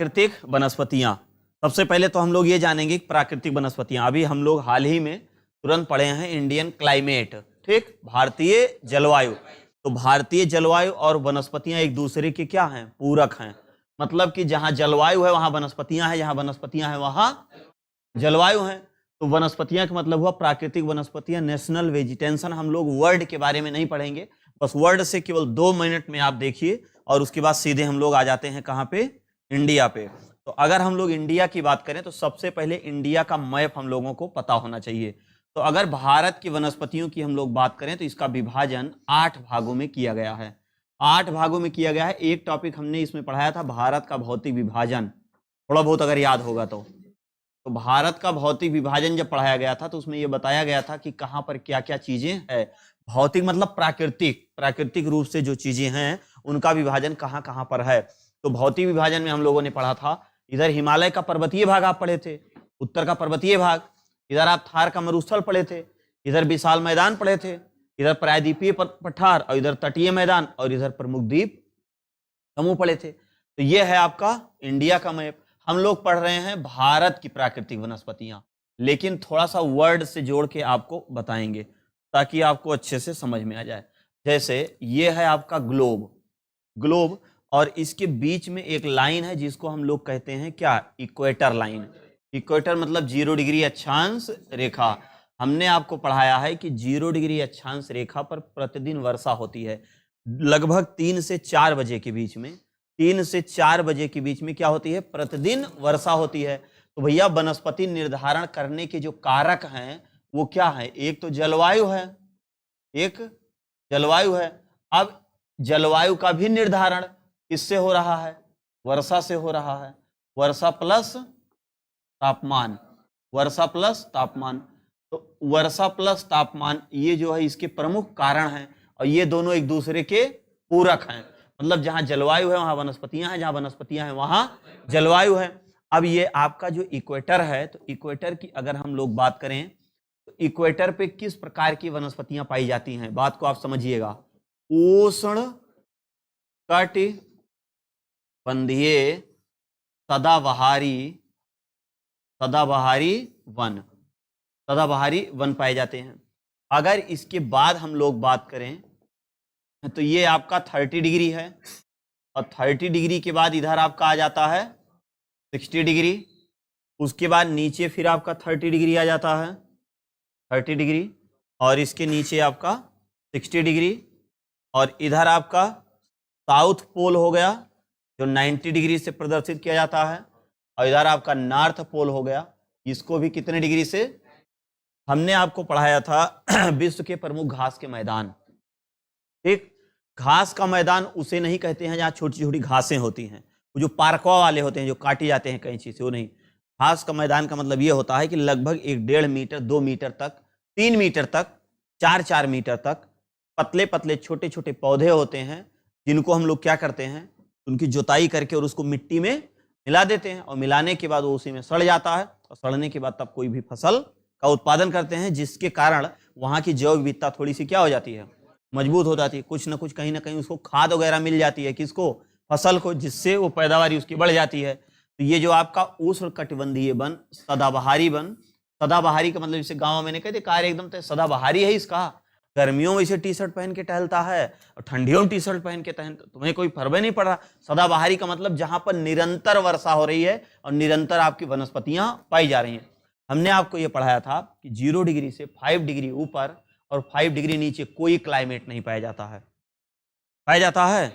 प्राकृतिक वनस्पतियां। सबसे पहले तो हम लोग ये जानेंगे कि प्राकृतिक वनस्पतियां, अभी हम लोग हाल ही में तुरंत पढ़े हैं इंडियन क्लाइमेट, ठीक, भारतीय जलवायु। तो भारतीय जलवायु और वनस्पतियां एक दूसरे के क्या हैं, पूरक हैं। मतलब कि जहां जलवायु है वहां वनस्पतियां हैं, जहां वनस्पतियां हैं वहां जलवायु हैं। तो वनस्पतियां का मतलब हुआ प्राकृतिक वनस्पतियां, नेशनल वेजिटेशन। हम लोग वर्ड के बारे में नहीं पढ़ेंगे, बस वर्ड से केवल 2 मिनट में आप देखिए और उसके बाद सीधे हम लोग आ जाते हैं कहां पे, इंडिया पे। तो अगर हम लोग इंडिया की बात करें तो सबसे पहले इंडिया का मैप हम लोगों को पता होना चाहिए। तो अगर भारत की वनस्पतियों की हम लोग बात करें तो इसका विभाजन 8 भागों में किया गया है। 8 भागों में किया गया है। एक टॉपिक हमने इसमें पढ़ाया था भारत का भौतिक विभाजन, थोड़ा बहुत अगर याद होगा तो भारत का भौतिक विभाजन जब पढ़ाया गया था तो उसमें यह बताया गया था कि कहां पर क्या क्या चीजें हैं। भौतिक मतलब प्राकृतिक रूप से जो चीजें हैं उनका विभाजन कहां कहां पर है। तो भौतिक विभाजन में हम लोगों ने पढ़ा था, इधर हिमालय का पर्वतीय भाग आप पढ़े थे, उत्तर का पर्वतीय भाग, इधर आप थार का मरुस्थल पढ़े थे, इधर विशाल मैदान पढ़े थे, इधर प्रायद्वीपीय पठार और इधर तटीय मैदान और इधर प्रमुख द्वीप समूह पढ़े थे। तो ये है आपका इंडिया का मैप। हम लोग पढ़ रहे हैं भारत की प्राकृतिक वनस्पतियां, लेकिन थोड़ा सा वर्ड से जोड़ के आपको बताएंगे ताकि आपको अच्छे से समझ में आ जाए। जैसे ये है आपका ग्लोब और इसके बीच में एक लाइन है जिसको हम लोग कहते हैं क्या, इक्वेटर लाइन। इक्वेटर मतलब 0 डिग्री अक्षांश रेखा। हमने आपको पढ़ाया है कि 0 डिग्री अक्षांश रेखा पर प्रतिदिन वर्षा होती है, लगभग 3 से 4 बजे के बीच में। 3 से 4 बजे के बीच में क्या होती है, प्रतिदिन वर्षा होती है। तो भैया वनस्पति निर्धारण करने के जो कारक हैं वो क्या है, एक तो जलवायु है, अब जलवायु का भी निर्धारण किससे हो रहा है, वर्षा से हो रहा है। वर्षा प्लस तापमान, तो वर्षा प्लस तापमान ये जो है इसके प्रमुख कारण हैं और ये दोनों एक दूसरे के पूरक हैं। मतलब जहां जलवायु है वहां वनस्पतियां हैं, जहां वनस्पतियां हैं वहां जलवायु है। अब ये आपका जो इक्वेटर है, तो इक्वेटर की अगर हम लोग बात करें तो इक्वेटर पे किस प्रकार की वनस्पतियां पाई जाती हैं, बात को आप समझिएगा। उष्ण कटिबंधीय सदाबहारी वन पाए जाते हैं। अगर इसके बाद हम लोग बात करें तो ये आपका 30 डिग्री है और 30 डिग्री के बाद इधर आपका आ जाता है 60 डिग्री, उसके बाद नीचे फिर आपका 30 डिग्री आ जाता है, 30 डिग्री और इसके नीचे आपका 60 डिग्री और इधर आपका साउथ पोल हो गया जो 90 डिग्री से प्रदर्शित किया जाता है और इधर आपका नॉर्थ पोल हो गया, इसको भी कितने डिग्री से। हमने आपको पढ़ाया था विश्व के प्रमुख घास के मैदान, ठीक। घास का मैदान उसे नहीं कहते हैं जहाँ छोटी छोटी घासें होती हैं, वो जो पार्कवा वाले होते हैं जो काटी जाते हैं कैंची से, वो नहीं। घास का मैदान का मतलब ये होता है कि लगभग 1-1.5 मीटर, 2 मीटर तक, 3 मीटर तक, 4-4 मीटर तक पतले पतले छोटे छोटे पौधे होते हैं जिनको हम लोग क्या करते हैं, उनकी जुताई करके और उसको मिट्टी में मिला देते हैं और मिलाने के बाद वो उसी में सड़ जाता है और सड़ने के बाद तब कोई भी फसल का उत्पादन करते हैं, जिसके कारण वहाँ की जैव विविधता थोड़ी सी क्या हो जाती है, मजबूत हो जाती है। कुछ ना कुछ कहीं ना कहीं उसको खाद वगैरह मिल जाती है, किसको, फसल को, जिससे वो पैदावारी उसकी बढ़ जाती है। तो ये जो आपका उष्ण कटिबंधीय वन, सदाबहारी वन, सदाबहारी का मतलब जैसे गाँव में कहते कार्य एकदम तो सदाबहारी है इसका, गर्मियों में इसे टी शर्ट पहन के टहलता है और ठंडियों में टी शर्ट पहन के टहलता, तुम्हें कोई फर्क नहीं पड़ रहा। सदाबहारी का मतलब जहां पर निरंतर वर्षा हो रही है और निरंतर आपकी वनस्पतियां पाई जा रही हैं। हमने आपको यह पढ़ाया था कि 0 डिग्री से 5 डिग्री ऊपर और 5 डिग्री नीचे कोई क्लाइमेट नहीं पाया जाता है,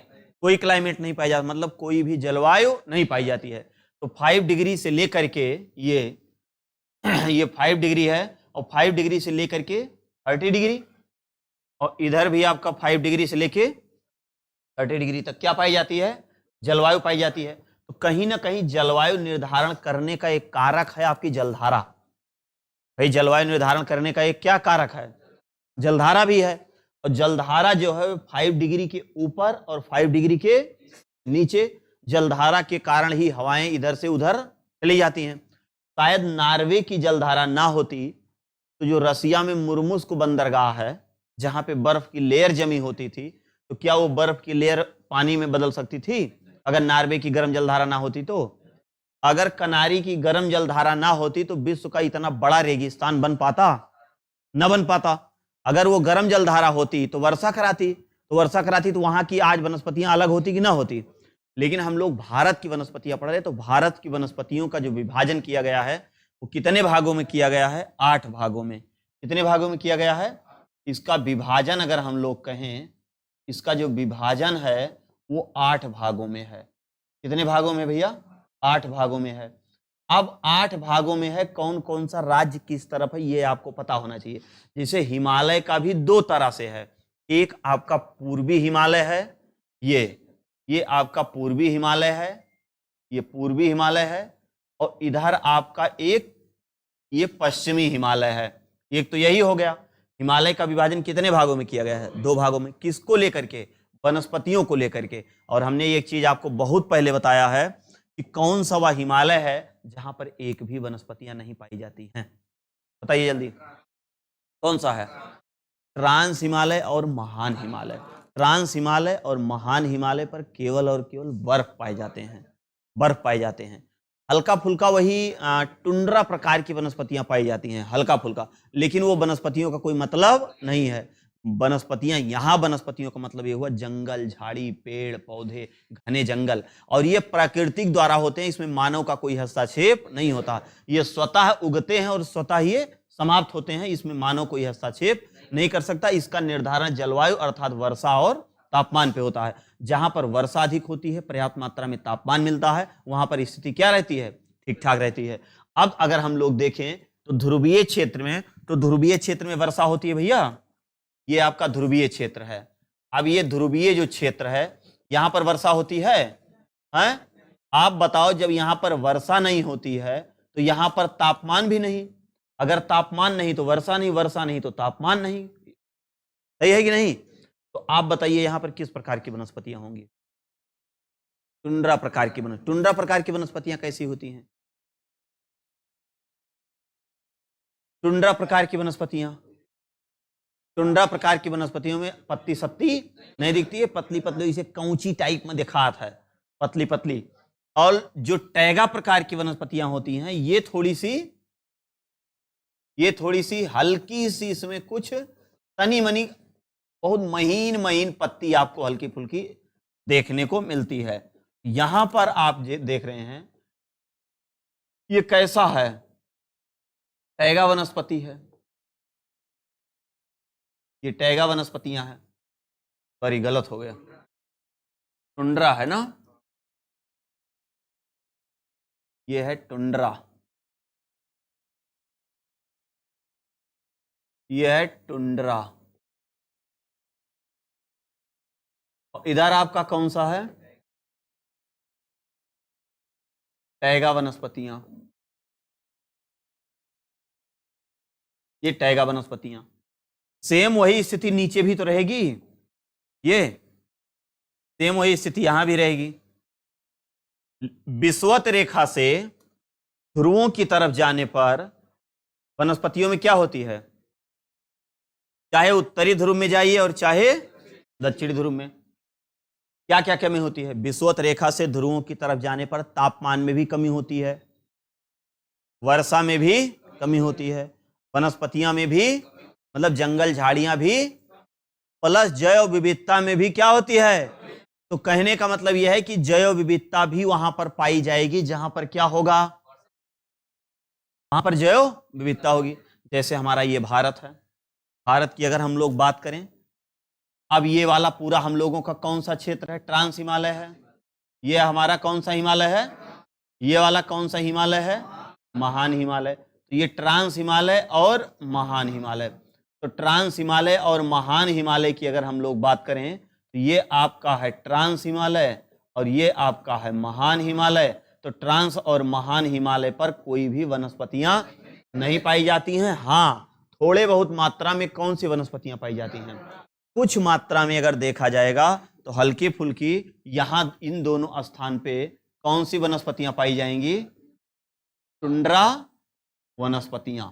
कोई क्लाइमेट नहीं पाया जाता, मतलब कोई भी जलवायु नहीं पाई जाती है। तो 5 डिग्री से लेकर के ये 5 डिग्री है और 5 डिग्री से लेकर के 30 डिग्री और इधर भी आपका 5 डिग्री से लेके 30 डिग्री तक क्या पाई जाती है, जलवायु पाई जाती है। तो कहीं ना कहीं जलवायु निर्धारण करने का एक कारक है आपकी जलधारा। भाई जलवायु निर्धारण करने का एक क्या कारक है, जलधारा भी है। और जलधारा जो है 5 डिग्री के ऊपर और 5 डिग्री के नीचे, जलधारा के कारण ही हवाएं इधर से उधर चली जाती हैं। शायद नॉर्वे की जलधारा ना होती तो जो रसिया में मुर्मुस्क बंदरगाह है जहां पे बर्फ की लेयर जमी होती थी, तो क्या वो बर्फ की लेयर पानी में बदल सकती थी अगर नॉर्वे की गर्म जलधारा ना होती? तो अगर कनारी की गर्म जलधारा ना होती तो विश्व का इतना बड़ा रेगिस्तान बन पाता? न बन पाता। अगर वो गर्म जलधारा होती तो वर्षा कराती, तो वहां की आज वनस्पतियां अलग होती कि ना होती। लेकिन हम लोग भारत की वनस्पतियां पढ़ रहे, तो भारत की वनस्पतियों का जो विभाजन किया गया है वो कितने भागों में किया गया है? 8 भागों में। कितने भागों में किया गया है? इसका विभाजन अगर हम लोग कहें, इसका जो विभाजन है वो 8 भागों में है। कितने भागों में भैया? 8 भागों में है। अब 8 भागों में है, कौन कौन सा राज्य किस तरफ है ये आपको पता होना चाहिए। जैसे हिमालय का भी 2 तरह से है, एक आपका पूर्वी हिमालय है, ये आपका पूर्वी हिमालय है, ये पूर्वी हिमालय है, और इधर आपका एक ये पश्चिमी हिमालय है। एक तो यही हो गया। हिमालय का विभाजन कितने भागों में किया गया है? 2 भागों में। किसको लेकर के? वनस्पतियों को लेकर के। और हमने एक चीज आपको बहुत पहले बताया है कि कौन सा वह हिमालय है जहां पर एक भी वनस्पतियां नहीं पाई जाती हैं। बताइए जल्दी, कौन सा है? ट्रांस हिमालय और महान हिमालय। ट्रांस हिमालय और महान हिमालय पर केवल और केवल बर्फ पाए जाते हैं, बर्फ पाए जाते हैं। हल्का फुल्का वही टुंड्रा प्रकार की वनस्पतियां पाई जाती हैं, हल्का फुल्का, लेकिन वो वनस्पतियों का कोई मतलब नहीं है। वनस्पतियां, यहाँ वनस्पतियों का मतलब ये हुआ जंगल, झाड़ी, पेड़ पौधे, घने जंगल, और ये प्राकृतिक द्वारा होते हैं, इसमें मानव का कोई हस्तक्षेप नहीं होता। ये स्वतः उगते हैं और स्वतः ये समाप्त होते हैं, इसमें मानव कोई हस्तक्षेप नहीं कर सकता। इसका निर्धारण जलवायु अर्थात वर्षा और तापमान पे होता है। जहां पर वर्षा अधिक होती है, पर्याप्त मात्रा में तापमान मिलता है, वहां पर स्थिति क्या रहती है? ठीक ठाक रहती है। अब अगर हम लोग देखें तो ध्रुवीय क्षेत्र में, तो ध्रुवीय क्षेत्र में वर्षा होती है भैया, ये आपका ध्रुवीय क्षेत्र है। अब ये ध्रुवीय जो क्षेत्र है, यहां पर वर्षा होती है, हैं? आप बताओ, जब यहां पर वर्षा नहीं होती है तो यहां पर तापमान भी नहीं। अगर तापमान नहीं तो वर्षा नहीं, वर्षा नहीं तो तापमान नहीं। सही है कि नहीं? तो आप बताइए यहां पर किस प्रकार की वनस्पतियां होंगी? टुंड्रा प्रकार की टुंड्रा प्रकार की वनस्पतियां कैसी होती हैं? टुंड्रा प्रकार की वनस्पतियां, टुंड्रा प्रकार की वनस्पतियों में पत्ती सत्ती नहीं दिखती है, पतली पतली, इसे कौची टाइप में दिखाता है, पतली पतली। और जो टैगा प्रकार की वनस्पतियां होती हैं, ये थोड़ी सी हल्की सी, इसमें कुछ तनी मनी बहुत महीन महीन पत्ती आपको हल्की फुल्की देखने को मिलती है। यहां पर आप देख रहे हैं, ये कैसा है? टैगा वनस्पति है, ये टैगा वनस्पतियां हैं। सॉरी, गलत हो गया, टुंड्रा है ना, ये है टुंड्रा, ये है टुंड्रा। इधर आपका कौन सा है? टैगा वनस्पतियां, ये टैगा वनस्पतियां। सेम वही स्थिति नीचे भी तो रहेगी, ये सेम वही स्थिति यहां भी रहेगी। विषुवत रेखा से ध्रुवों की तरफ जाने पर वनस्पतियों में क्या होती है? चाहे उत्तरी ध्रुव में जाइए और चाहे दक्षिणी ध्रुव में, क्या क्या कमी होती है? विषुवत रेखा से ध्रुवों की तरफ जाने पर तापमान में भी कमी होती है, वर्षा में भी कमी होती है, वनस्पतियां में भी, मतलब जंगल झाड़ियां भी, प्लस जैव विविधता में भी क्या होती है? तो कहने का मतलब यह है कि जैव विविधता भी वहां पर पाई जाएगी जहां पर क्या होगा? वहां पर जैव विविधता होगी। जैसे हमारा ये भारत है, भारत की अगर हम लोग बात करें, अब ये वाला पूरा हम लोगों का कौन सा क्षेत्र है? ट्रांस हिमालय है। ये हमारा कौन सा हिमालय है? ये वाला कौन सा हिमालय है? महान हिमालय। तो ये ट्रांस हिमालय और महान हिमालय। तो ट्रांस हिमालय और महान हिमालय की अगर हम लोग बात करें तो ये आपका है ट्रांस हिमालय और ये आपका है महान हिमालय। तो ट्रांस और महान हिमालय पर कोई भी वनस्पतियां नहीं पाई जाती हैं। हाँ, थोड़े बहुत मात्रा में कौन सी वनस्पतियां पाई जाती हैं? कुछ मात्रा में अगर देखा जाएगा तो हल्की फुल्की यहां इन दोनों स्थान पे कौन सी वनस्पतियां पाई जाएंगी? टुंड्रा वनस्पतियां,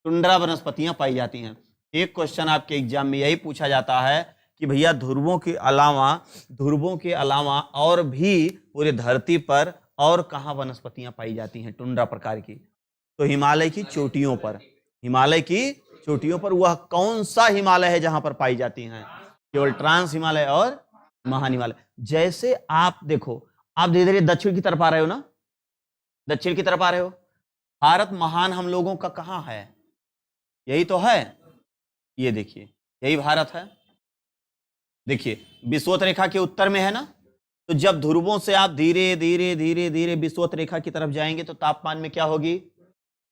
टुंड्रा वनस्पतियां पाई जाती हैं। एक क्वेश्चन आपके एग्जाम में यही पूछा जाता है कि भैया ध्रुवों के अलावा और भी पूरे धरती पर और कहाँ वनस्पतियां पाई जाती हैं टुंड्रा प्रकार की? तो हिमालय की चोटियों पर। हिमालय की चोटियों पर। वह कौन सा हिमालय है जहां पर पाई जाती हैं? केवल ट्रांस हिमालय और महान हिमालय। जैसे आप देखो, आप धीरे धीरे दक्षिण की तरफ आ रहे हो ना, दक्षिण की तरफ आ रहे हो। भारत महान हम लोगों का कहाँ है? यही तो है, ये देखिए, यही भारत है। देखिए विषुवत रेखा के उत्तर में है ना, तो जब ध्रुवों से आप धीरे धीरे धीरे धीरे विषुवत रेखा की तरफ जाएंगे तो तापमान में क्या होगी?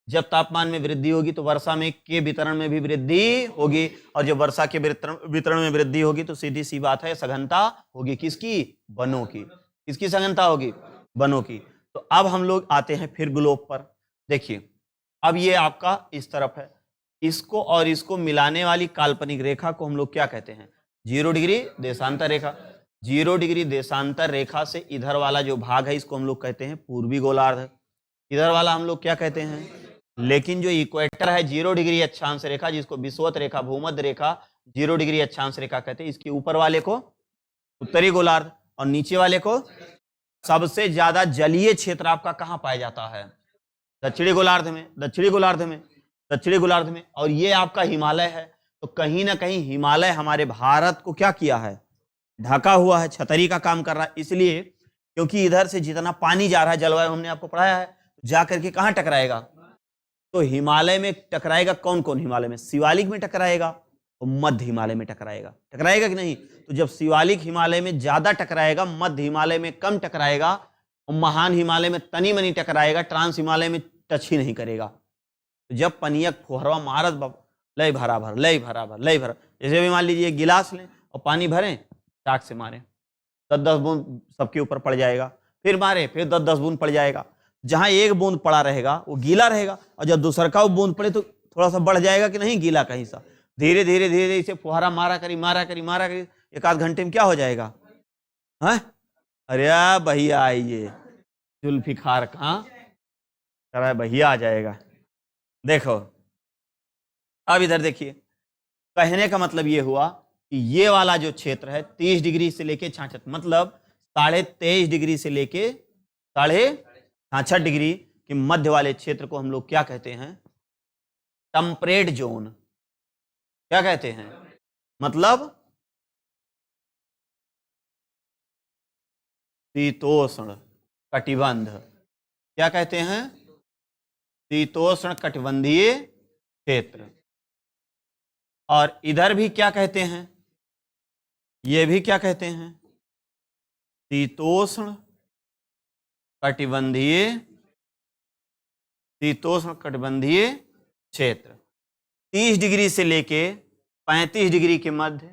जब तापमान में वृद्धि होगी तो वर्षा में के वितरण में भी वृद्धि होगी, और जब वर्षा के वितरण में वृद्धि होगी तो सीधी सी बात है सघनता होगी। किसकी? वनों की। किसकी सघनता होगी? वनों की। तो अब हम लोग आते हैं फिर ग्लोब पर। देखिए अब ये आपका इस तरफ है, इसको और इसको मिलाने वाली काल्पनिक रेखा को हम लोग क्या कहते हैं? 0 डिग्री देशांतर रेखा। 0 डिग्री देशांतर रेखा से इधर वाला जो भाग है इसको हम लोग कहते हैं पूर्वी गोलार्ध। इधर वाला हम लोग क्या कहते हैं? लेकिन जो इक्वेटर है 0 डिग्री अक्षांश रेखा, जिसको विषुवत रेखा, भूमध्य रेखा, 0 डिग्री अक्षांश रेखा कहते हैं, इसके ऊपर वाले को उत्तरी गोलार्ध और नीचे वाले को, सबसे ज्यादा जलीय क्षेत्र आपका कहाँ पाया जाता है? दक्षिणी गोलार्ध में। दक्षिणी गोलार्ध में, दक्षिणी गोलार्ध में। और ये आपका हिमालय है। तो कहीं ना कहीं हिमालय हमारे भारत को क्या किया है? ढका हुआ है, छतरी का काम कर रहा है। इसलिए क्योंकि इधर से जितना पानी जा रहा है, जलवायु हमने आपको पढ़ाया है, जा करके कहाँ टकराएगा? तो हिमालय में टकराएगा। कौन कौन हिमालय में? शिवालिक में टकराएगा और मध्य हिमालय में टकराएगा। टकराएगा कि नहीं? तो जब शिवालिक हिमालय में ज्यादा टकराएगा, मध्य हिमालय में कम टकराएगा और महान हिमालय में तनी मनी टकराएगा, ट्रांस हिमालय में टच ही नहीं करेगा। तो जब पनियक फुहरवा मारत लय भरा भर, लय भरा भर, लय भरा, जैसे भी मान लीजिए गिलास लें और पानी भरें, चाक से मारें, 10-10 बूंद सबके ऊपर पड़ जाएगा, फिर मारे, फिर 10-10 बूंद पड़ जाएगा। जहां एक बूंद पड़ा रहेगा वो गीला रहेगा, और जब दूसरा का बूंद पड़े तो थोड़ा सा बढ़ जाएगा कि नहीं, गीला का हिस्सा। धीरे धीरे धीरे धीरे इसे फुहारा मारा करी, मारा करी, मारा करी, 1 आध घंटे में क्या हो जाएगा? है? अरे भैया आइए, जुल्फिकार कहाँ कह रहा है? भैया आ जाएगा। देखो अब इधर देखिए, कहने का मतलब ये हुआ कि ये वाला जो क्षेत्र है 30 डिग्री से लेके 66, मतलब 23.5 डिग्री से लेके 66.5 डिग्री के मध्य वाले क्षेत्र को हम लोग क्या कहते हैं? Temperate zone. क्या कहते हैं? मतलब शीतोष्ण कटिबंध। क्या कहते हैं? शीतोष्ण कटिबंधीय क्षेत्र। और इधर भी क्या कहते हैं? ये भी क्या कहते हैं? शीतोष्ण कटिबंधीय, शीतोष्ण कटिबंधीय क्षेत्र। 30 डिग्री से लेके 35 डिग्री के मध्य,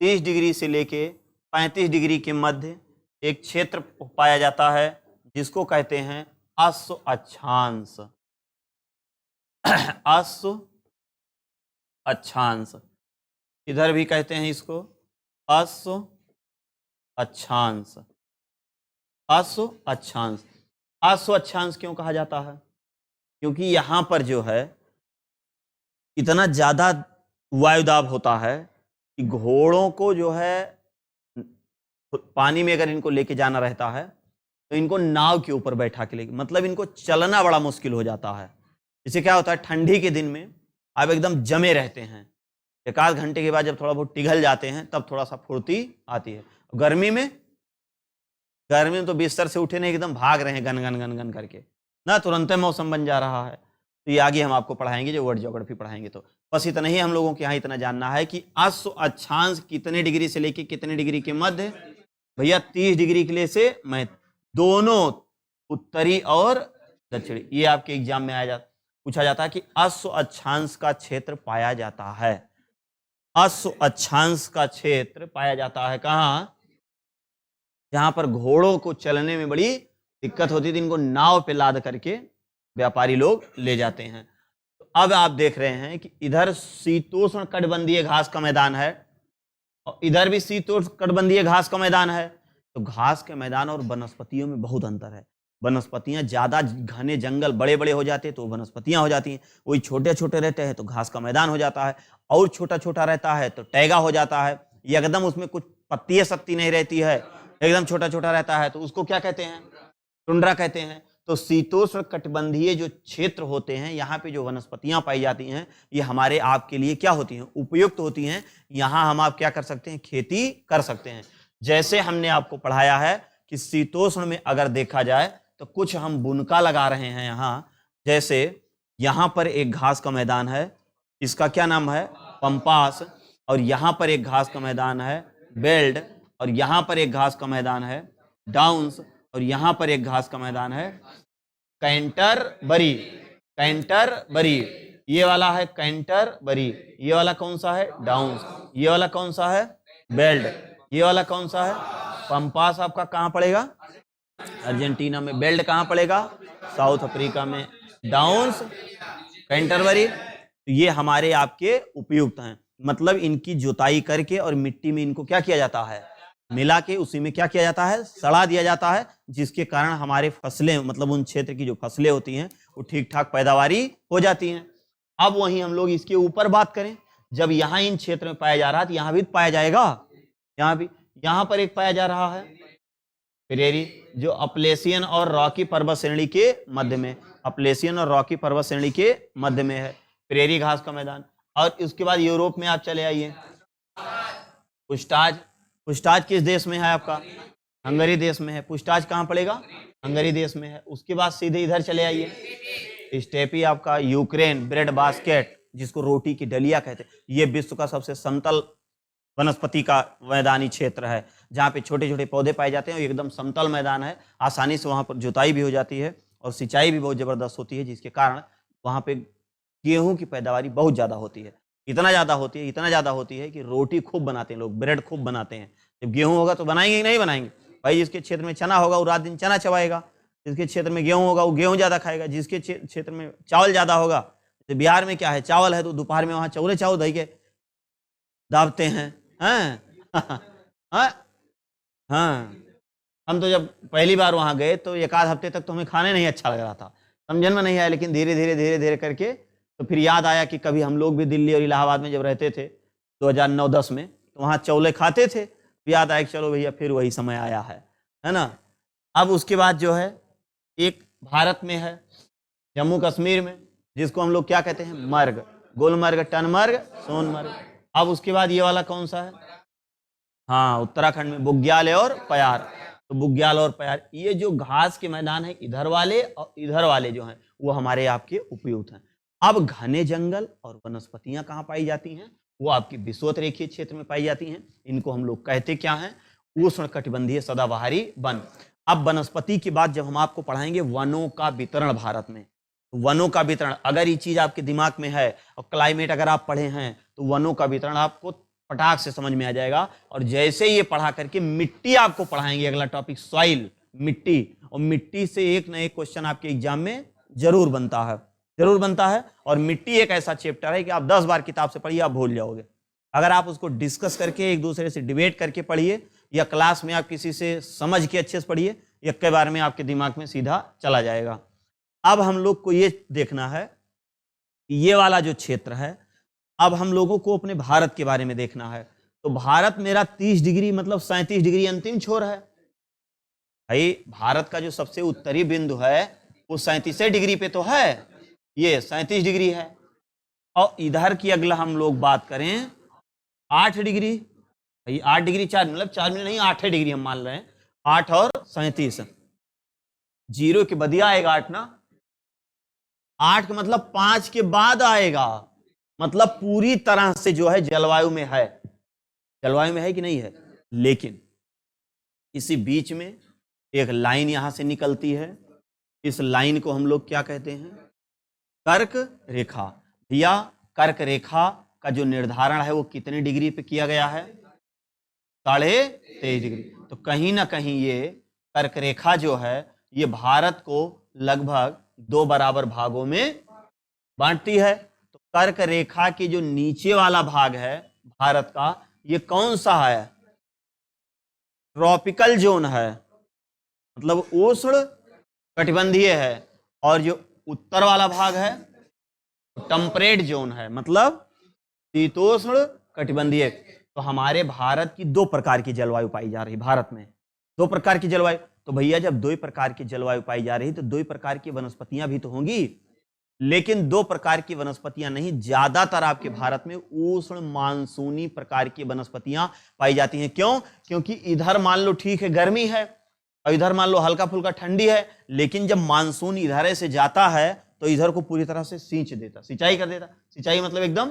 30 डिग्री से लेके 35 डिग्री के मध्य एक क्षेत्र पाया जाता है जिसको कहते हैं अश्व अक्षांश। अश्व अक्षांश। इधर भी कहते हैं इसको अश्व अक्षांश। अश्व अक्षांश। अश्व अक्षांश क्यों कहा जाता है? क्योंकि यहां पर जो है इतना ज्यादा वायुदाब होता है कि घोड़ों को जो है पानी में अगर इनको लेके जाना रहता है तो इनको नाव के ऊपर बैठा के लेके, मतलब इनको चलना बड़ा मुश्किल हो जाता है। इससे क्या होता है, ठंडी के दिन में आप एकदम जमे रहते हैं, 1 आध घंटे के बाद जब थोड़ा बहुत पिघल जाते हैं तब थोड़ा सा फुर्ती आती है। गर्मी में तो बिस्तर से उठे नहीं, एकदम भाग रहे हैं गन गन गन गन करके ना, तुरंत मौसम बन जा रहा है। तो ये आगे हम आपको पढ़ाएंगे, जो वर्ड ज्योग्राफी पढ़ाएंगे। तो बस इतना ही हम लोगों के यहाँ इतना जानना है कि अश्व अक्षांश कितने डिग्री से लेके कितने डिग्री के मध्य? भैया 30 डिग्री के लिए से मैं दोनों उत्तरी और दक्षिणी। ये आपके एग्जाम में पूछा जाता है कि अश्व अक्षांश का क्षेत्र पाया जाता है। अश्व अक्षांश का क्षेत्र पाया जाता है कहाँ? जहां पर घोड़ों को चलने में बड़ी दिक्कत होती थी, इनको नाव पे लाद करके व्यापारी लोग ले जाते हैं। तो अब आप देख रहे हैं कि इधर शीतोष्ण कटिबंधीय घास का मैदान है और इधर भी शीतोष्ण कटिबंधीय घास का मैदान है। तो घास के मैदान और वनस्पतियों में बहुत अंतर है। वनस्पतियां ज्यादा घने जंगल बड़े बड़े हो जाते हैं तो वनस्पतियां हो जाती हैं, वही छोटे छोटे रहते हैं तो घास का मैदान हो जाता है, और छोटा छोटा रहता है तो टैगा हो जाता है। एकदम उसमें कुछ पत्ती सत्ती नहीं रहती है, एकदम छोटा छोटा रहता है तो उसको क्या कहते हैं? टुंड्रा कहते हैं। तो शीतोष्ण कटिबंधीय जो क्षेत्र होते हैं, यहाँ पे जो वनस्पतियां पाई जाती हैं, ये हमारे आपके लिए क्या होती हैं, उपयुक्त होती हैं। यहाँ हम आप क्या कर सकते हैं, खेती कर सकते हैं। जैसे हमने आपको पढ़ाया है कि शीतोष्ण में अगर देखा जाए तो कुछ हम बुनका लगा रहे हैं यहाँ। जैसे यहाँ पर एक घास का मैदान है, इसका क्या नाम है, पंपास। और यहाँ पर एक घास का मैदान है, बेल्ट। और यहाँ पर एक घास का मैदान है, डाउन्स। और यहाँ पर एक घास का मैदान है, कैंटरबरी। कैंटरबरी ये वाला है कैंटरबरी। ये वाला कौन सा है, डाउन्स। ये वाला कौन सा है, बेल्ट। ये वाला कौन सा है, पंपास। आपका कहाँ पड़ेगा, अर्जेंटीना में। बेल्ट कहाँ पड़ेगा, साउथ अफ्रीका में। Downs, Canterbury. तो ये हमारे आपके उपयुक्त हैं। मतलब इनकी जुताई करके और मिट्टी में इनको क्या किया जाता है, मिला के उसी में क्या किया जाता है, सड़ा दिया जाता है, जिसके कारण हमारे फसलें, मतलब उन क्षेत्र की जो फसलें होती हैं वो ठीक ठाक पैदावारी हो जाती हैं। अब वहीं हम लोग इसके ऊपर बात करें, जब यहाँ इन क्षेत्र में पाया जा रहा है तो यहाँ भी पाया जाएगा, यहाँ भी। यहाँ पर एक पाया जा रहा है प्रेरी, जो अपलेशियन और रॉकी पर्वत श्रेणी के मध्य में, अपलेशियन और रॉकी पर्वत श्रेणी के मध्य में है प्रेरी घास का मैदान। और उसके बाद यूरोप में आप चले आइए, पुस्टाज। पुस्टाज किस देश में है आपका, हंगरी देश में है। पुस्टाज कहाँ पड़ेगा, हंगरी देश में है। उसके बाद सीधे इधर चले आइए, स्टेपी आपका यूक्रेन। ब्रेड बास्केट, जिसको रोटी की डलिया कहते हैं, ये विश्व का सबसे समतल वनस्पति का मैदानी क्षेत्र है, जहाँ पे छोटे छोटे पौधे पाए जाते हैं। एकदम समतल मैदान है, आसानी से वहाँ पर जुताई भी हो जाती है और सिंचाई भी बहुत ज़बरदस्त होती है, जिसके कारण वहाँ पे गेहूं की पैदावारी बहुत ज़्यादा होती है। इतना ज़्यादा होती है कि रोटी खूब बनाते हैं लोग, ब्रेड खूब बनाते हैं। जब गेहूं होगा तो बनाएंगे कि नहीं बनाएंगे भाई। जिसके क्षेत्र में चना होगा वो रात दिन चना चबाएगा, जिसके क्षेत्र में गेहूं होगा वो गेहूं ज़्यादा खाएगा, जिसके क्षेत्र में चावल ज़्यादा होगा, तो बिहार में क्या है, चावल है तो दोपहर में वहाँ चौले चावल दही के दाबते हैं। हाँ हम तो जब पहली बार वहाँ गए तो एक आध हफ्ते तक तो हमें खाने नहीं अच्छा लग रहा था, समझन में नहीं आया। लेकिन धीरे धीरे करके तो फिर याद आया कि कभी हम लोग भी दिल्ली और इलाहाबाद में जब रहते थे 2009-10 में, तो वहाँ चौले खाते थे। याद आया कि चलो भैया फिर वही समय आया है ना। अब उसके बाद जो है एक भारत में है, जम्मू कश्मीर में, जिसको हम लोग क्या कहते हैं, मर्ग। गुलमर्ग, टनमर्ग, सोनमर्ग। अब उसके बाद ये वाला कौन सा है, हाँ उत्तराखंड में बुग्याल और प्यार। तो बुग्याल और प्यार, ये जो घास के मैदान है इधर वाले और इधर वाले जो हैं वो हमारे आपके उपयुक्त हैं। अब घने जंगल और वनस्पतियां कहाँ पाई जाती हैं, वो आपकी विषुवत रेखीय क्षेत्र में पाई जाती हैं। इनको हम लोग कहते क्या हैं, उष्ण कटिबंधीय सदाबहारी वन। अब वनस्पति की बात जब हम आपको पढ़ाएंगे वनों का वितरण भारत में, वनों का वितरण, अगर ये चीज आपके दिमाग में है और क्लाइमेट अगर आप पढ़े हैं तो वनों का वितरण आपको पटाख से समझ में आ जाएगा। और जैसे ये पढ़ा करके मिट्टी आपको पढ़ाएंगे, अगला टॉपिक सॉइल, मिट्टी। और मिट्टी से एक न एक क्वेश्चन आपके एग्जाम में जरूर बनता है। और मिट्टी एक ऐसा चैप्टर है कि आप 10 बार किताब से पढ़िए आप भूल जाओगे। अगर आप उसको डिस्कस करके एक दूसरे से डिबेट करके पढ़िए, या क्लास में आप किसी से समझ के अच्छे से पढ़िए, एक के बार में आपके दिमाग में सीधा चला जाएगा। अब हम लोग को ये देखना है, ये वाला जो क्षेत्र है, अब हम लोगों को अपने भारत के बारे में देखना है। तो भारत मेरा 30 डिग्री मतलब 37 डिग्री अंतिम छोर है भाई। भारत का जो सबसे उत्तरी बिंदु है वो 37 डिग्री पे तो है, ये 37 डिग्री है। और इधर की अगला हम लोग बात करें 8 डिग्री भाई, 8 डिग्री 4 मतलब 4 मिनट नहीं, 8 डिग्री हम मान रहे हैं। 8 और 37, जीरो के बदिया आएगा 8 ना, 8 का मतलब 5 के बाद आएगा, मतलब पूरी तरह से जो है जलवायु में है। जलवायु में है कि नहीं है। लेकिन इसी बीच में एक लाइन यहां से निकलती है, इस लाइन को हम लोग क्या कहते हैं, कर्क रेखा। भैया कर्क रेखा का जो निर्धारण है वो कितने डिग्री पे किया गया है, 23.5 डिग्री। तो कहीं ना कहीं ये कर्क रेखा जो है ये भारत को लगभग 2 बराबर भागों में बांटती है। तो कर्क रेखा के जो नीचे वाला भाग है भारत का, ये कौन सा है, ट्रॉपिकल जोन है, मतलब उष्ण कटिबंधीय है। और जो उत्तर वाला भाग है टेम्परेट जोन है, मतलब शीतोष्ण कटिबंधीय। तो हमारे भारत की 2 प्रकार की जलवायु पाई जा रही है। भारत में 2 प्रकार की जलवायु, तो भैया जब दो ही प्रकार की जलवायु पाई जा रही तो दो ही प्रकार की वनस्पतियां भी तो होंगी, लेकिन दो प्रकार की वनस्पतियां नहीं, ज्यादातर आपके भारत में उष्ण मानसूनी प्रकार की वनस्पतियां पाई जाती हैं। क्यों? क्योंकि इधर मान लो ठीक है गर्मी है और इधर मान लो हल्का फुल्का ठंडी है, लेकिन जब मानसून इधर से जाता है तो इधर को पूरी तरह से सींच देता, सिंचाई कर देता। सिंचाई मतलब एकदम,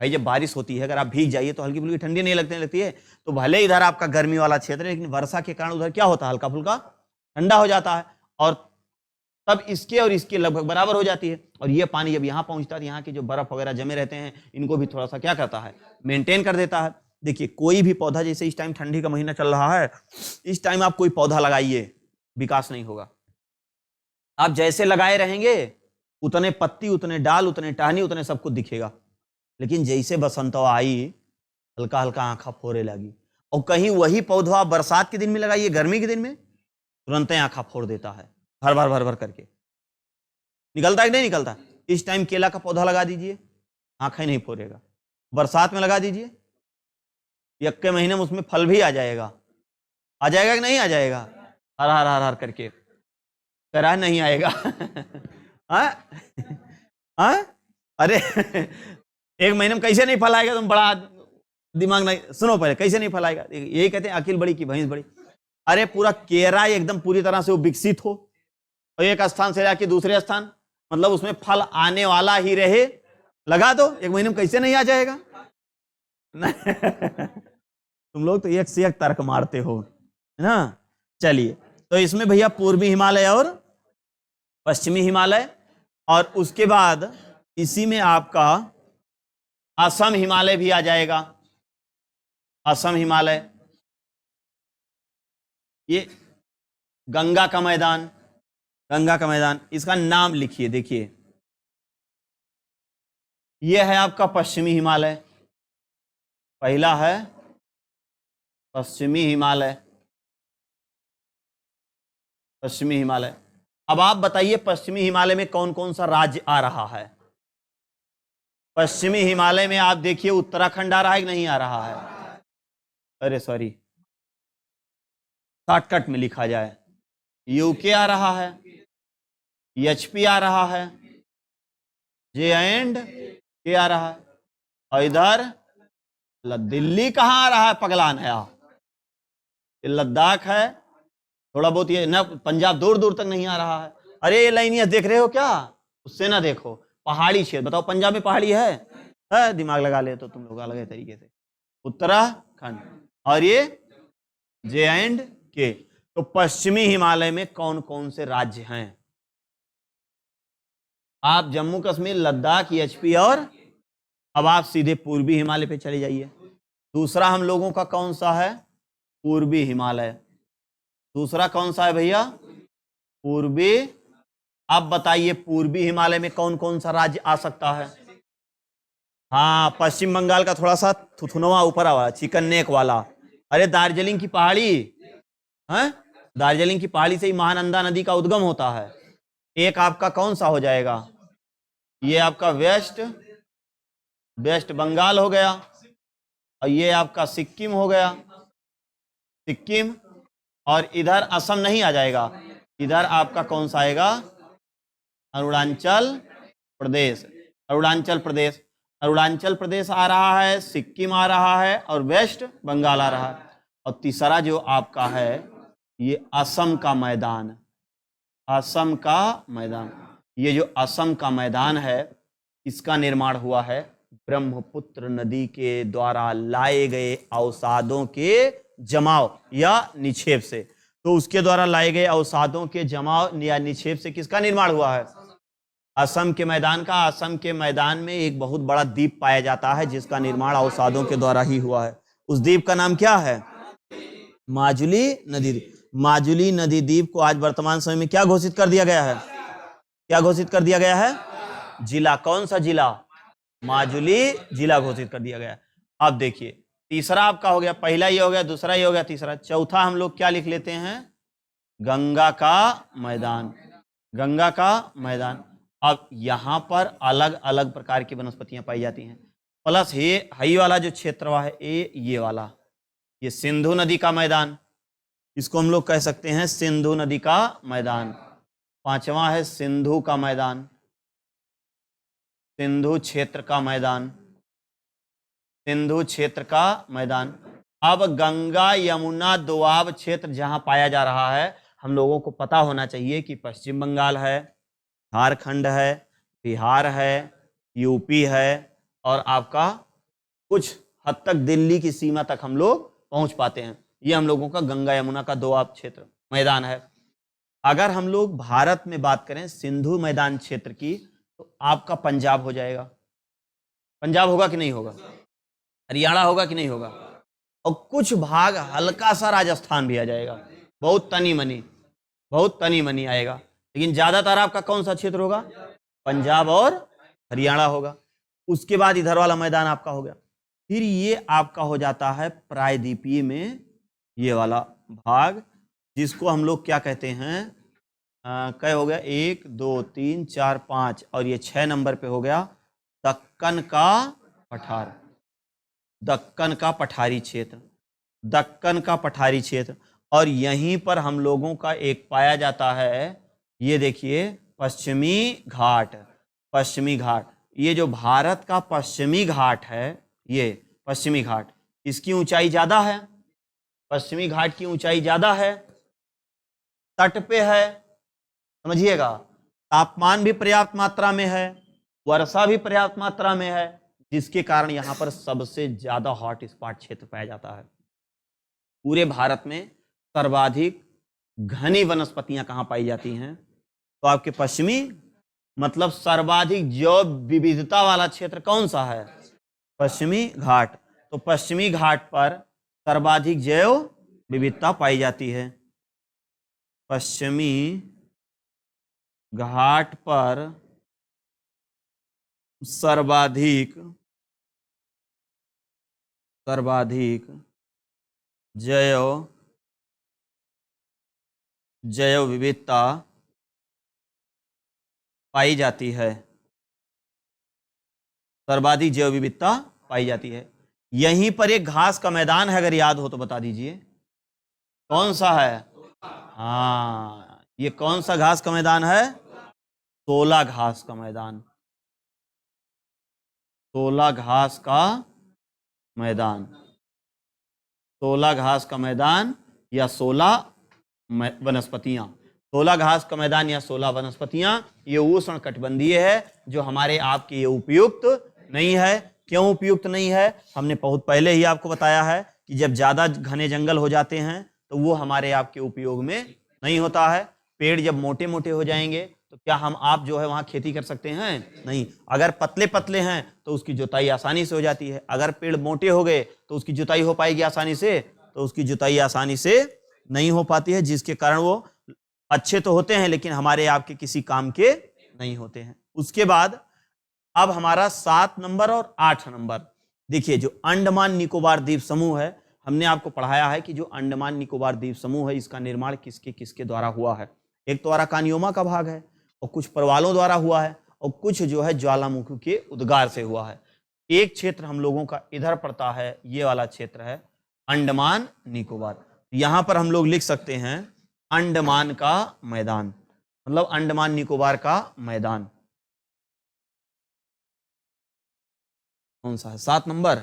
भाई जब बारिश होती है अगर आप भीग जाइए तो हल्की फुल्की ठंडी नहीं लगती है, तो भले इधर आपका गर्मी वाला क्षेत्र है लेकिन वर्षा के कारण उधर क्या होता है, हल्का फुल्का ठंडा हो जाता है, और तब इसके और इसके लगभग बराबर हो जाती है। और ये पानी जब यहाँ पहुंचता है तो यहाँ के जो बर्फ वगैरह जमे रहते हैं इनको भी थोड़ा सा क्या करता है, मेंटेन कर देता है। देखिए कोई भी पौधा, जैसे इस टाइम ठंडी का महीना चल रहा है, इस टाइम आप कोई पौधा लगाइए, विकास नहीं होगा। आप जैसे लगाए रहेंगे उतने पत्ती, उतने डाल, उतने टहनी, उतने सब कुछ दिखेगा, लेकिन जैसे बसंतवा आई हल्का हल्का आंखा फोड़े लगी, और कहीं वही पौधा आप बरसात के दिन में लगाइए, गर्मी के दिन में तुरंत आंखा फोड़ देता है, भर भर भर भर करके निकलता है कि नहीं निकलता। इस टाइम केला का पौधा लगा दीजिए, आंखें नहीं फोड़ेगा। बरसात में लगा दीजिए, एक के महीने में उसमें फल भी आ जाएगा कि नहीं आ जाएगा, हर हर हर हर करके करा नहीं आएगा। अरे एक महीने में कैसे नहीं फल आएगा, तुम बड़ा दिमाग नहीं, सुनो पहले कैसे नहीं फल आएगा। यही कहते हैं अकिल बड़ी की भैंस बड़ी। अरे पूरा केरा एकदम पूरी तरह से वो विकसित हो और एक स्थान से जाके दूसरे स्थान, मतलब उसमें फल आने वाला ही रहे, लगा दो, एक महीने में कैसे नहीं आ जाएगा। तुम लोग तो एक से एक तर्क मारते हो, है ना। चलिए, तो इसमें भैया पूर्वी हिमालय और पश्चिमी हिमालय, और उसके बाद इसी में आपका असम हिमालय भी आ जाएगा। असम हिमालय, ये गंगा का मैदान, गंगा का मैदान, इसका नाम लिखिए। देखिए यह है आपका पश्चिमी हिमालय, पहला है पश्चिमी हिमालय, पश्चिमी हिमालय। अब आप बताइए पश्चिमी हिमालय में कौन कौन सा राज्य आ रहा है। पश्चिमी हिमालय में आप देखिए उत्तराखंड आ रहा है कि नहीं आ रहा है। अरे सॉरी, शॉर्टकट में लिखा जाए, यूके आ रहा है, एचपी आ रहा है, जे एंड के आ रहा है, और इधर दिल्ली कहाँ आ रहा है पगला नया, ये लद्दाख है, थोड़ा बहुत ये ना, पंजाब दूर दूर तक नहीं आ रहा है। अरे ये लाइनियां देख रहे हो क्या, उससे ना देखो, पहाड़ी क्षेत्र। बताओ पंजाब में पहाड़ी है? दिमाग लगा ले तो तुम लोग अलग तरीके से। उत्तराखंड और ये जे एंड के। तो पश्चिमी हिमालय में कौन कौन से राज्य हैं? आप जम्मू कश्मीर, लद्दाख, एचपी, और अब आप सीधे पूर्वी हिमालय पे चले जाइए। दूसरा हम लोगों का कौन सा है? पूर्वी हिमालय। दूसरा कौन सा है भैया? पूर्वी। अब बताइए पूर्वी हिमालय में कौन कौन सा राज्य आ सकता है? हाँ, पश्चिम बंगाल का थोड़ा सा थुथुनवा ऊपर वाला, चिकन नेक वाला। अरे दार्जिलिंग की पहाड़ी है, दार्जिलिंग की पहाड़ी से ही महानंदा नदी का उद्गम होता है। एक आपका कौन सा हो जाएगा? ये आपका वेस्ट बंगाल हो गया, और ये आपका सिक्किम हो गया, सिक्किम। और इधर असम नहीं आ जाएगा, इधर आपका कौन सा आएगा? अरुणाचल प्रदेश। अरुणाचल प्रदेश, अरुणाचल प्रदेश आ रहा है, सिक्किम आ रहा है, और वेस्ट बंगाल आ रहा है। और तीसरा जो आपका है ये असम का मैदान, असम का मैदान। ये जो असम का मैदान है इसका निर्माण हुआ है ब्रह्मपुत्र नदी के द्वारा लाए गए अवसादों के जमाव या निक्षेप से। तो उसके द्वारा लाए गए अवसादों के जमाव या निक्षेप से किसका निर्माण हुआ है? असम के मैदान का। असम के मैदान में एक बहुत बड़ा द्वीप पाया जाता है जिसका निर्माण अवसादों के द्वारा ही हुआ है। उस द्वीप का नाम क्या है? माजुली नदी द्वीप। माजुली नदी द्वीप को आज वर्तमान समय में क्या घोषित कर दिया गया है? क्या घोषित कर दिया गया है? जिला। कौन सा जिला? माजुली जिला घोषित कर दिया गया। अब देखिए तीसरा आपका हो गया, पहला ये हो गया, दूसरा ये हो गया, तीसरा। चौथा हम लोग क्या लिख लेते हैं? गंगा का मैदान। गंगा का मैदान। अब यहां पर अलग अलग प्रकार की वनस्पतियां पाई जाती हैं, प्लस ये हई वाला जो क्षेत्र है ये वाला, ये सिंधु नदी का मैदान, इसको हम लोग कह सकते हैं सिंधु नदी का मैदान। पांचवा है सिंधु का मैदान, सिंधु क्षेत्र का मैदान, सिंधु क्षेत्र का मैदान। अब गंगा यमुना दोआब क्षेत्र जहां पाया जा रहा है, हम लोगों को पता होना चाहिए कि पश्चिम बंगाल है, झारखंड है, बिहार है, यूपी है, और आपका कुछ हद तक दिल्ली की सीमा तक हम लोग पहुंच पाते हैं। ये हम लोगों का गंगा यमुना का दोआब क्षेत्र मैदान है। अगर हम लोग भारत में बात करें सिंधु मैदान क्षेत्र की, तो आपका पंजाब हो जाएगा। पंजाब होगा कि नहीं होगा? हरियाणा होगा कि नहीं होगा? और कुछ भाग हल्का सा राजस्थान भी आ जाएगा, बहुत तनी मनी आएगा, लेकिन ज्यादातर आपका कौन सा क्षेत्र होगा? पंजाब और हरियाणा होगा। उसके बाद इधर वाला मैदान आपका हो गया। फिर ये आपका हो जाता है प्रायद्वीपीय में ये वाला भाग, जिसको हम लोग क्या कहते हैं, क्या हो गया, 1 2 3 4 5 और ये 6 नंबर पे हो गया दक्कन का पठार, दक्कन का पठारी क्षेत्र, दक्कन का पठारी क्षेत्र। और यहीं पर हम लोगों का एक पाया जाता है, ये देखिए पश्चिमी घाट, पश्चिमी घाट। ये जो भारत का पश्चिमी घाट है, ये पश्चिमी घाट, इसकी ऊंचाई ज्यादा है, पश्चिमी घाट की ऊंचाई ज्यादा है, तट पे है, समझिएगा, तापमान भी पर्याप्त मात्रा में है, वर्षा भी पर्याप्त मात्रा में है, जिसके कारण यहां पर सबसे ज्यादा हॉट स्पॉट क्षेत्र पाया जाता है। पूरे भारत में सर्वाधिक घनी वनस्पतियां कहां पाई जाती हैं? तो आपके पश्चिमी, मतलब सर्वाधिक जैव विविधता वाला क्षेत्र कौन सा है? पश्चिमी घाट। तो पश्चिमी घाट पर सर्वाधिक जैव विविधता पाई जाती है। पश्चिमी घाट पर सर्वाधिक जैव विविधता पाई जाती है, सर्वाधिक जैव विविधता पाई जाती है। यहीं पर एक घास का मैदान है, अगर याद हो तो बता दीजिए कौन सा है? हाँ, ये कौन सा घास का मैदान है? सोला घास का मैदान, सोला घास का मैदान, सोला घास का मैदान या 16 वनस्पतियां। 16 घास का मैदान या 16 वनस्पतियां, ये उष्ण कटिबंधीय है, जो हमारे आपके ये उपयुक्त नहीं है। क्यों उपयुक्त नहीं है? हमने बहुत पहले ही आपको बताया है कि जब ज्यादा घने जंगल हो जाते हैं तो वो हमारे आपके उपयोग में नहीं होता है। पेड़ जब मोटे मोटे हो जाएंगे तो क्या हम आप जो है वहां खेती कर सकते हैं? नहीं। अगर पतले पतले हैं तो उसकी जुताई आसानी से हो जाती है, अगर पेड़ मोटे हो गए तो उसकी जुताई हो पाएगी आसानी से? तो उसकी जुताई आसानी से नहीं हो पाती है, जिसके कारण वो अच्छे तो होते हैं लेकिन हमारे आपके किसी काम के नहीं होते हैं। उसके बाद अब हमारा 7 नंबर और 8 नंबर, देखिए जो अंडमान निकोबार द्वीप समूह है, हमने आपको पढ़ाया है कि जो अंडमान निकोबार द्वीप समूह है, इसका निर्माण किसके किसके द्वारा हुआ है। एक तो अराकानियोमा का भाग है, और कुछ परवालों द्वारा हुआ है, और कुछ जो है ज्वालामुखी के उद्गार से हुआ है। एक क्षेत्र हम लोगों का इधर पड़ता है, ये वाला क्षेत्र है अंडमान निकोबार। यहां पर हम लोग लिख सकते हैं अंडमान का मैदान, मतलब अंडमान निकोबार का मैदान। कौन सा है? 7 नंबर,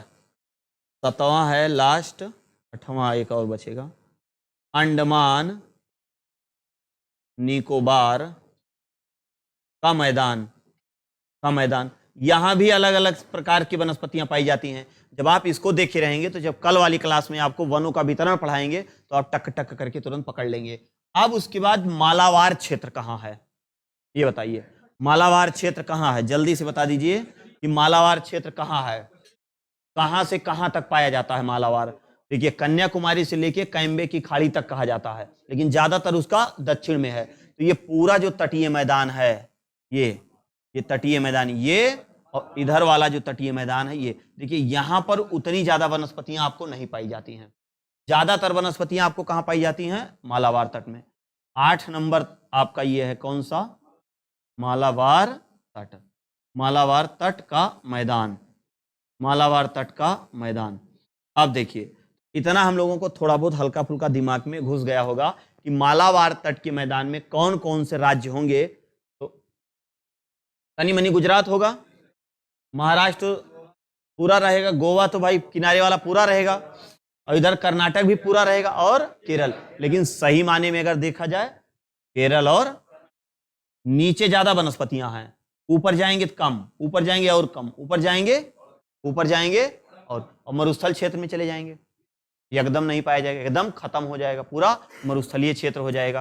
7वां है लास्ट, 8वां एक और बचेगा, अंडमान निकोबार का मैदान, का मैदान। यहां भी अलग अलग प्रकार की वनस्पतियां पाई जाती हैं। जब आप इसको देखे रहेंगे तो जब कल वाली क्लास में आपको वनों का वितरण पढ़ाएंगे तो आप टक टक करके तुरंत पकड़ लेंगे। अब उसके बाद मालाबार क्षेत्र कहां है, ये बताइए। मालाबार क्षेत्र कहां है? जल्दी से बता दीजिए कि मालाबार क्षेत्र कहां है, कहां से कहां तक पाया जाता है मालाबार। देखिए कन्याकुमारी से लेके कैम्बे की खाड़ी तक कहा जाता है, लेकिन ज्यादातर उसका दक्षिण में है। तो ये पूरा जो तटीय मैदान है, ये तटीय मैदान, ये और इधर वाला जो तटीय मैदान है, ये देखिए यहां पर उतनी ज्यादा वनस्पतियां आपको नहीं पाई जाती हैं। ज्यादातर वनस्पतियां आपको कहां पाई जाती हैं? मालाबार तट में। 8 नंबर आपका ये है कौन सा? मालाबार तट, मालाबार तट का मैदान, मालाबार तट का मैदान। अब देखिए इतना हम लोगों को थोड़ा बहुत हल्का फुल्का दिमाग में घुस गया होगा कि मालाबार तट के मैदान में कौन कौन से राज्य होंगे। तो तनी मनी गुजरात होगा, महाराष्ट्र पूरा रहेगा, गोवा तो भाई किनारे वाला पूरा रहेगा, और इधर कर्नाटक भी पूरा रहेगा, और केरल। लेकिन सही माने में अगर देखा जाए केरल और नीचे ज्यादा वनस्पतियां हैं, ऊपर जाएंगे तो कम, ऊपर जाएंगे और कम, ऊपर जाएंगे और मरुस्थल क्षेत्र में चले जाएंगे, एकदम नहीं पाया जाएगा, एकदम खत्म हो जाएगा, पूरा मरुस्थलीय क्षेत्र हो जाएगा।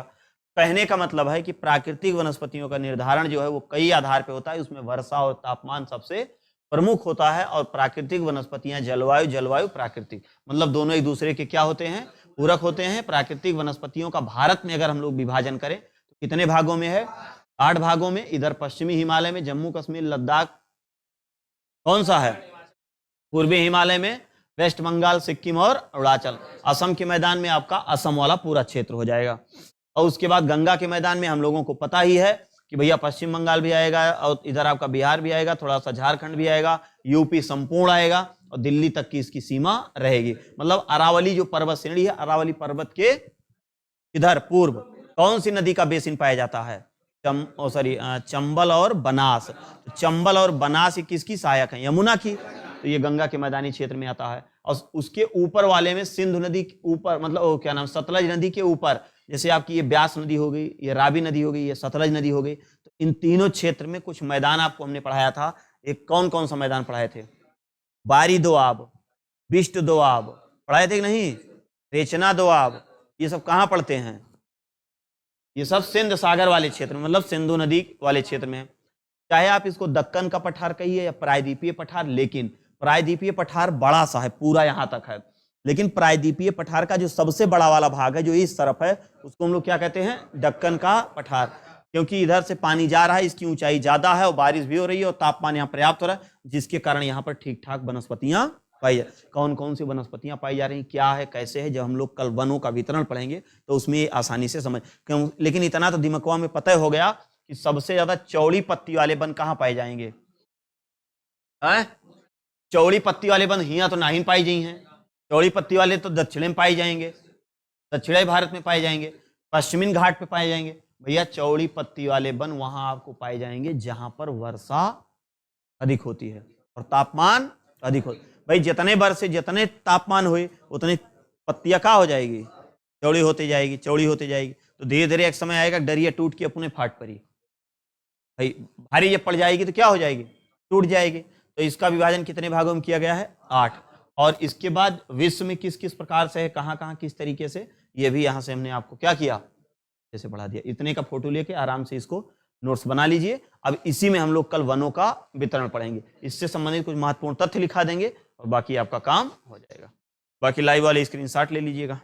कहने का मतलब है कि प्राकृतिक वनस्पतियों का निर्धारण जो है वो कई आधार पे होता है, उसमें वर्षा और तापमान सबसे प्रमुख होता है। और प्राकृतिक वनस्पतियां जलवायु प्राकृतिक, मतलब दोनों एक दूसरे के क्या होते हैं, पूरक होते हैं। प्राकृतिक वनस्पतियों का भारत में अगर हम लोग विभाजन करें तो कितने भागों में है, 8 भागों में। इधर पश्चिमी हिमालय में जम्मू कश्मीर लद्दाख कौन सा है, पूर्वी हिमालय में वेस्ट बंगाल सिक्किम और अरुणाचल। असम के मैदान में आपका असम वाला पूरा क्षेत्र हो जाएगा। और उसके बाद गंगा के मैदान में हम लोगों को पता ही है कि भैया पश्चिम बंगाल भी आएगा, और इधर आपका बिहार भी आएगा, थोड़ा सा झारखंड भी आएगा, यूपी संपूर्ण आएगा, और दिल्ली तक की इसकी सीमा रहेगी। मतलब अरावली जो पर्वत श्रेणी है, अरावली पर्वत के इधर पूर्व कौन सी नदी का बेसिन पाया जाता है, चंबल और बनास। चंबल और बनास किसकी सहायक है, यमुना की, तो ये गंगा के मैदानी क्षेत्र में आता है। और उसके ऊपर वाले में सिंधु नदी के ऊपर, मतलब क्या नाम, सतलज नदी के ऊपर, जैसे आपकी ये ब्यास नदी हो गई, ये रावी नदी हो गई, ये सतलज नदी हो गई। तो इन तीनों क्षेत्र में कुछ मैदान आपको हमने पढ़ाया था। एक कौन कौन सा मैदान पढ़ाए थे, बारी दोआब, बिष्ट दोआब पढ़ाए थे कि नहीं, रेचना दोआब, ये सब कहाँ पढ़ते हैं, ये सब सिंध सागर वाले क्षेत्र में, मतलब सिंधु नदी वाले क्षेत्र में। चाहे आप इसको दक्कन का पठार कहिए या प्रायद्वीपीय पठार, लेकिन प्रायद्वीपीय पठार बड़ा सा है, पूरा यहां तक है। लेकिन प्रायद्वीपीय पठार का जो सबसे बड़ा वाला भाग है, जो इस तरफ है, उसको हम लोग क्या कहते हैं, दक्कन का पठार। क्योंकि इधर से पानी जा रहा है, इसकी ऊंचाई ज्यादा है, और बारिश भी हो रही है, और तापमान यहाँ पर्याप्त हो रहा है, जिसके कारण यहाँ पर ठीक ठाक वनस्पतियां पाई जा। कौन कौन सी वनस्पतियां पाई जा रही, क्या है, कैसे है, जब हम लोग कल वनों का वितरण पढ़ेंगे तो उसमें आसानी से समझ। लेकिन इतना तो दिमाग में पता हो गया कि सबसे ज्यादा चौड़ी पत्ती वाले वन कहाँ पाए जाएंगे, चौड़ी पत्ती वाले वन हियां तो नहीं पाई जाई हैं, चौड़ी पत्ती वाले तो दक्षिण में पाए जाएंगे, दक्षिणी भारत में पाए जाएंगे, पश्चिमी घाट पे पाए जाएंगे। भैया चौड़ी पत्ती वाले वन वहां आपको पाए जाएंगे जहां पर वर्षा अधिक होती है और तापमान अधिक हो। भाई जितने वर्ष जितने तापमान हुए उतनी पत्तियां क्या हो जाएगी, चौड़ी होती जाएगी, चौड़ी होती जाएगी। तो धीरे धीरे एक समय आएगा डरिया टूट के अपने फाट पड़ी, भाई भारी जब पड़ जाएगी तो क्या हो जाएगी, टूट जाएगी। तो इसका विभाजन कितने भागों में किया गया है, 8। और इसके बाद विश्व में किस किस प्रकार से है, कहाँ कहाँ किस तरीके से, ये भी यहाँ से हमने आपको क्या किया, जैसे बढ़ा दिया। इतने का फोटो लेके आराम से इसको नोट्स बना लीजिए। अब इसी में हम लोग कल वनों का वितरण पढ़ेंगे, इससे संबंधित कुछ महत्वपूर्ण तथ्य लिखा देंगे और बाकी आपका काम हो जाएगा। बाकी लाइव वाले स्क्रीनशॉट ले लीजिएगा।